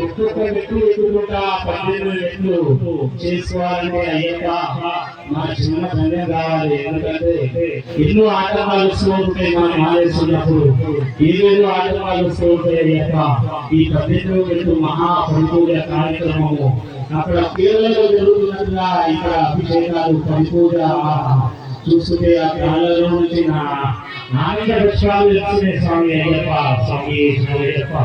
ఒక్కొక్క వ్యక్తి ఎదుగుట 18 రెట్లు చేసుకోవాలంటే అయ్యప్ప మన చిన్న ధన్యం కావాలి. ఎందుకంటే ఎన్నో ఆటంకాలు వస్తూ ఉంటాయి. మనం ఆలోచిస్తున్నప్పుడు ఏదేదో ఆటంకాలు వస్తూ ఉంటాయి. అయ్యప్ప ఈ 18 రెట్లు మహా పరిపూజ కార్యక్రమము అక్కడ కేరళలో జరుగుతున్నట్టుగా ఇక్కడ అభిషేకాలు పరిపూజ చూస్తుంటే ఆ ప్రాణంలో నుంచి నా నాన్న విషయాలు తెలుసుకునే స్వామి అయ్యప్ప. స్వామి అయ్యప్ప.